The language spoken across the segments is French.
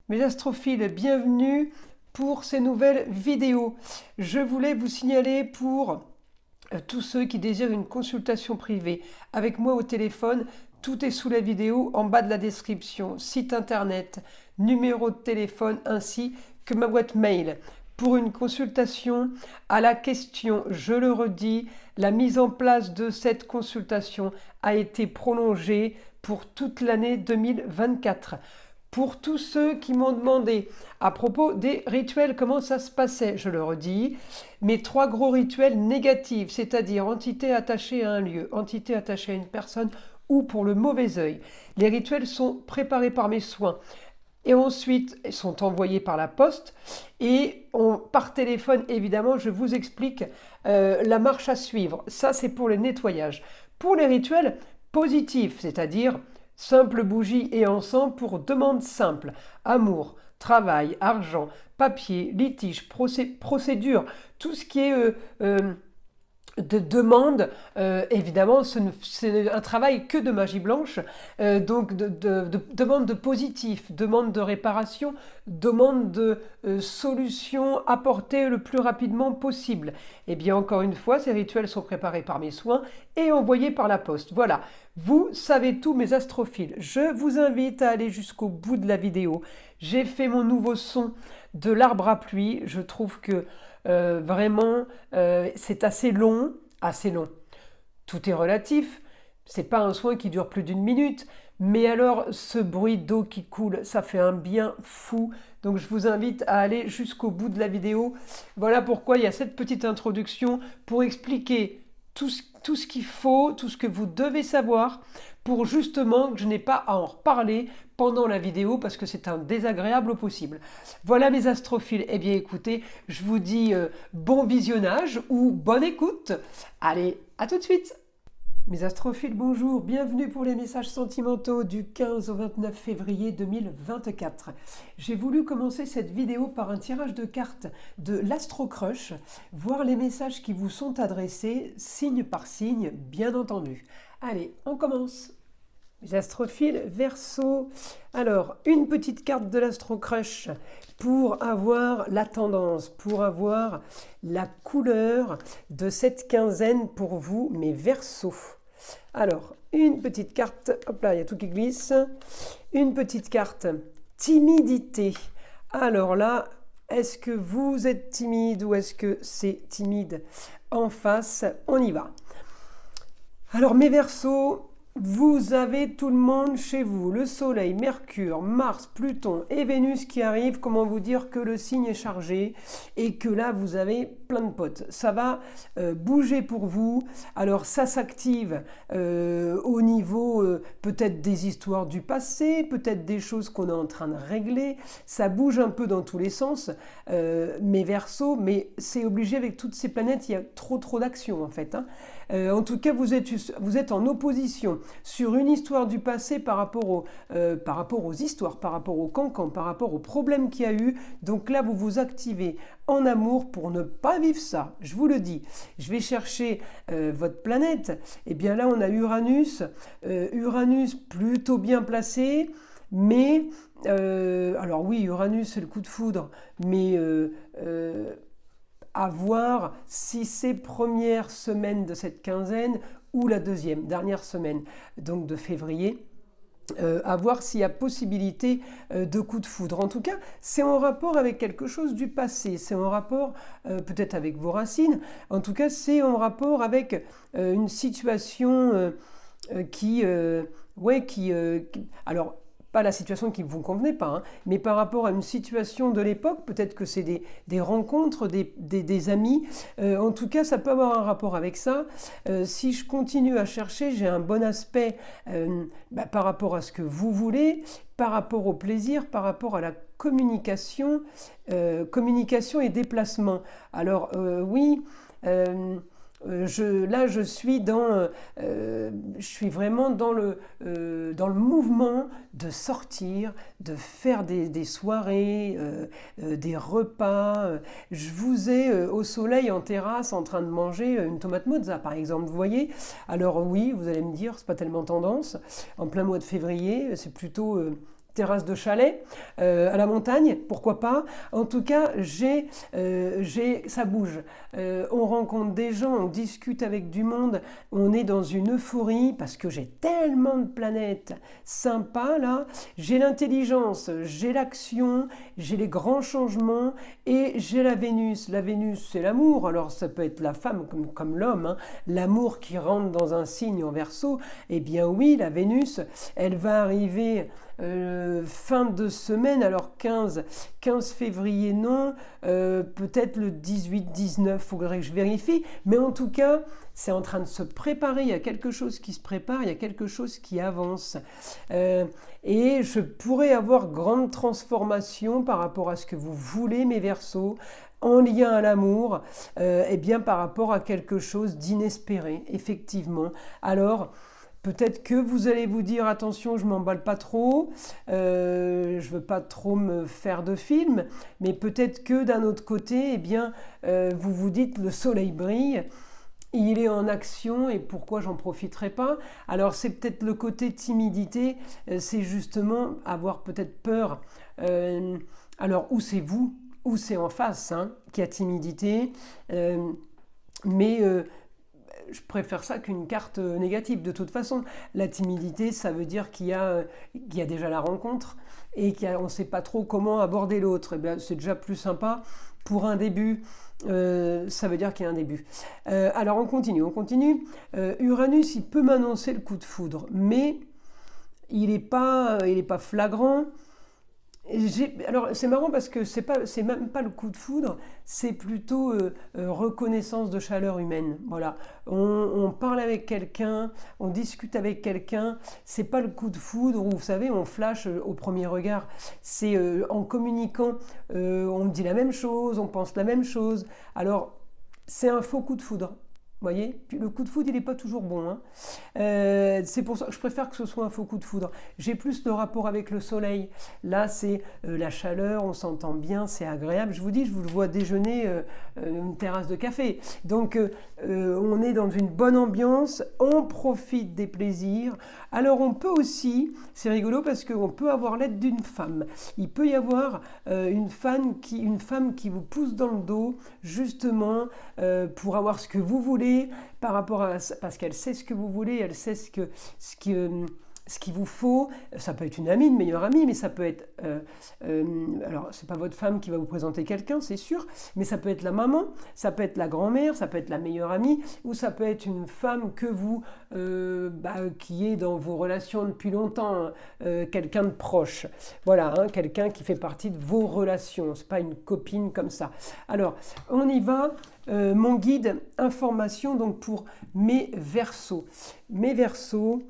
Mes astrophiles, bienvenue pour ces nouvelles vidéos. Je voulais vous signaler pour tous ceux qui désirent une consultation privée avec moi au téléphone, tout est sous la vidéo en bas de la description, site internet, numéro de téléphone ainsi que ma boîte mail. Pour une consultation à la question, je le redis, la mise en place de cette consultation a été prolongée pour toute l'année 2024. Pour tous ceux qui m'ont demandé à propos des rituels, comment ça se passait, je le redis, mes 3 gros rituels négatifs, c'est-à-dire entité attachée à un lieu, entité attachée à une personne ou pour le mauvais œil. Les rituels sont préparés par mes soins et ensuite sont envoyés par la poste et par téléphone, évidemment, je vous explique la marche à suivre. Ça, c'est pour le nettoyage. Pour les rituels positifs, c'est-à-dire simple bougie et encens pour demande simple, amour, travail, argent, papier, litige, procédure, tout ce qui est de demande, évidemment, c'est un travail que de magie blanche, donc de demande de positif, demande de réparation, demande de solution apportée le plus rapidement possible. Et bien encore une fois, ces rituels sont préparés par mes soins et envoyés par la poste. Voilà, vous savez tout mes astrophiles. Je vous invite à aller jusqu'au bout de la vidéo. J'ai fait mon nouveau son de l'arbre à pluie. Je trouve que vraiment, c'est assez long, assez long. Tout est relatif. C'est pas un soin qui dure plus d'1 minute, mais alors ce bruit d'eau qui coule, ça fait un bien fou. Donc je vous invite à aller jusqu'au bout de la vidéo. Voilà pourquoi il y a cette petite introduction pour expliquer tout ce qu'il faut, tout ce que vous devez savoir pour justement que je n'ai pas à en reparler pendant la vidéo parce que c'est un désagréable au possible. Voilà mes astrophiles. Eh bien écoutez, je vous dis bon visionnage ou bonne écoute. Allez, à tout de suite. Mes astrophiles, bonjour, bienvenue pour les messages sentimentaux du 15 au 29 février 2024. J'ai voulu commencer cette vidéo par un tirage de cartes de l'Astro Crush, voir les messages qui vous sont adressés, signe par signe, bien entendu. Allez, on commence. Mes astrophiles, Verseau. Alors, une petite carte de l'Astro Crush pour avoir la tendance, pour avoir la couleur de cette quinzaine pour vous, mes Verseaux. Alors, une petite carte, hop là, il y a tout qui glisse. Une petite carte, timidité. Alors là, est-ce que vous êtes timide ou est-ce que c'est timide en face? On y va. Alors, mes Verseaux, vous avez tout le monde chez vous, le Soleil, Mercure, Mars, Pluton et Vénus qui arrivent. Comment vous dire que le signe est chargé et que là vous avez plein de potes. Ça va bouger pour vous. Alors ça s'active au niveau peut-être des histoires du passé, peut-être des choses qu'on est en train de régler. Ça bouge un peu dans tous les sens, mes Verseaux, mais c'est obligé avec toutes ces planètes, il y a trop d'action en fait. Hein. En tout cas, vous êtes en opposition sur une histoire du passé par rapport aux histoires, par rapport aux cancans, par rapport aux problèmes qu'il y a eu. Donc là, vous vous activez en amour pour ne pas vivre ça. Je vous le dis. Je vais chercher votre planète. Et bien là, on a Uranus. Uranus plutôt bien placé. Mais, alors oui, Uranus, c'est le coup de foudre. Mais à voir si c'est première semaine de cette quinzaine ou la dernière semaine, donc de février, à voir s'il y a possibilité de coup de foudre. En tout cas, c'est en rapport avec quelque chose du passé, c'est en rapport peut-être avec vos racines, en tout cas c'est en rapport avec une situation alors, pas la situation qui ne vous convenait pas, hein, mais par rapport à une situation de l'époque, peut-être que c'est des rencontres, des amis. En tout cas, ça peut avoir un rapport avec ça. Si je continue à chercher, j'ai un bon aspect par rapport à ce que vous voulez, par rapport au plaisir, par rapport à la communication et déplacement. Alors oui. Je suis vraiment dans le mouvement de sortir, de faire des soirées, des repas. Je vous ai au soleil en terrasse en train de manger une tomate mozza par exemple, vous voyez. Alors oui, vous allez me dire, c'est pas tellement tendance. En plein mois de février, c'est plutôt terrasse de chalet à la montagne, pourquoi pas. En tout cas, ça bouge. On rencontre des gens, on discute avec du monde, on est dans une euphorie parce que j'ai tellement de planètes sympas là. J'ai l'intelligence, j'ai l'action, j'ai les grands changements et j'ai la Vénus. La Vénus, c'est l'amour. Alors ça peut être la femme comme l'homme, hein. L'amour qui rentre dans un signe en Verseau. Eh bien oui, la Vénus, elle va arriver fin de semaine, alors 15 février non, peut-être le 18-19, il faudrait que je vérifie, mais en tout cas, c'est en train de se préparer, il y a quelque chose qui se prépare, il y a quelque chose qui avance. Et je pourrais avoir grande transformation par rapport à ce que vous voulez, mes Verseaux, en lien à l'amour, et bien par rapport à quelque chose d'inespéré, effectivement. Alors, peut-être que vous allez vous dire attention, je m'emballe pas trop, je veux pas trop me faire de film, mais peut-être que d'un autre côté, eh bien, vous vous dites le soleil brille, il est en action et pourquoi j'en profiterai pas? Alors c'est peut-être le côté timidité, c'est justement avoir peut-être peur. Alors où c'est vous, ou c'est en face hein, qui a timidité, mais je préfère ça qu'une carte négative. De toute façon, la timidité, ça veut dire qu'il y a déjà la rencontre et qu'on ne sait pas trop comment aborder l'autre. Eh bien, c'est déjà plus sympa. Pour un début, ça veut dire qu'il y a un début. Alors on continue. Uranus, il peut m'annoncer le coup de foudre, mais il n'est pas flagrant. Alors c'est marrant parce que c'est même pas le coup de foudre, c'est plutôt reconnaissance de chaleur humaine. Voilà, on parle avec quelqu'un, on discute avec quelqu'un, c'est pas le coup de foudre où vous savez on flash au premier regard. C'est en communiquant, on dit la même chose, on pense la même chose. Alors c'est un faux coup de foudre. Vous voyez, puis le coup de foudre, il n'est pas toujours bon. Hein. C'est pour ça que je préfère que ce soit un faux coup de foudre. J'ai plus de rapport avec le soleil. Là, c'est la chaleur, on s'entend bien, c'est agréable. Je vous dis, je vous le vois déjeuner une terrasse de café. Donc, on est dans une bonne ambiance, on profite des plaisirs. Alors, on peut aussi, c'est rigolo parce qu'on peut avoir l'aide d'une femme. Il peut y avoir une femme qui vous pousse dans le dos, justement, pour avoir ce que vous voulez, par rapport à parce qu'elle sait ce que vous voulez, elle sait ce qu'il vous faut. Ça peut être une amie, une meilleure amie, mais ça peut être alors c'est pas votre femme qui va vous présenter quelqu'un, c'est sûr, mais ça peut être la maman, ça peut être la grand-mère, ça peut être la meilleure amie, ou ça peut être une femme que vous qui est dans vos relations depuis longtemps, quelqu'un de proche. Voilà, hein, quelqu'un qui fait partie de vos relations. C'est pas une copine comme ça. Alors on y va. Mon guide information donc pour mes Verseaux. Mes Verseaux,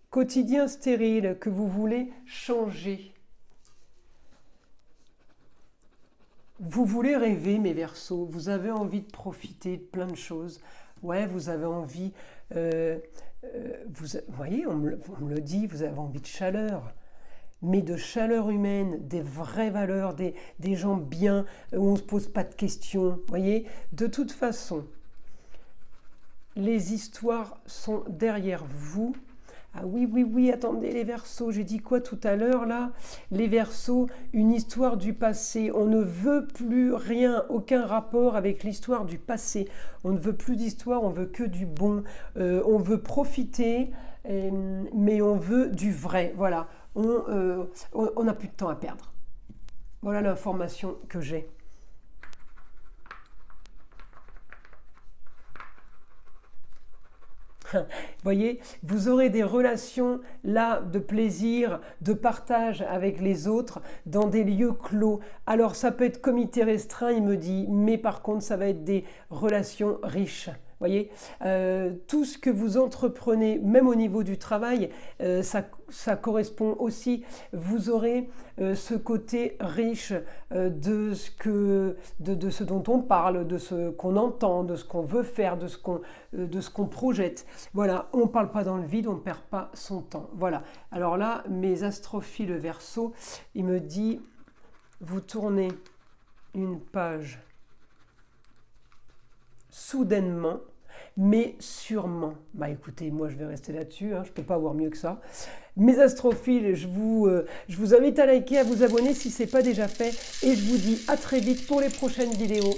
quotidien stérile que vous voulez changer. Vous voulez rêver, mes Verseaux, vous avez envie de profiter de plein de choses. Ouais, vous avez envie, vous voyez, on me le dit, vous avez envie de chaleur. Mais de chaleur humaine, des vraies valeurs, des gens bien, où on ne se pose pas de questions. Voyez, de toute façon, les histoires sont derrière vous. Ah oui, attendez les Verseaux, j'ai dit quoi tout à l'heure là? Les Verseaux, une histoire du passé. On ne veut plus rien, aucun rapport avec l'histoire du passé. On ne veut plus d'histoire, on veut que du bon. On veut profiter, mais on veut du vrai. Voilà. On n'a plus de temps à perdre. Voilà l'information que j'ai. Voyez, vous aurez des relations là de plaisir, de partage avec les autres dans des lieux clos. Alors ça peut être comité restreint, il me dit, mais par contre ça va être des relations riches. Voyez, tout ce que vous entreprenez, même au niveau du travail, ça correspond aussi. Vous aurez ce côté riche de ce dont on parle, de ce qu'on entend, de ce qu'on veut faire, de ce qu'on projette. Voilà, on ne parle pas dans le vide, on ne perd pas son temps. Voilà. Alors là, mes astrophiles Verseau, il me dit, vous tournez une page soudainement, mais sûrement. Bah écoutez, moi je vais rester là-dessus, hein, je ne peux pas avoir mieux que ça. Mes astrophiles, je vous invite à liker, à vous abonner si ce n'est pas déjà fait, et je vous dis à très vite pour les prochaines vidéos.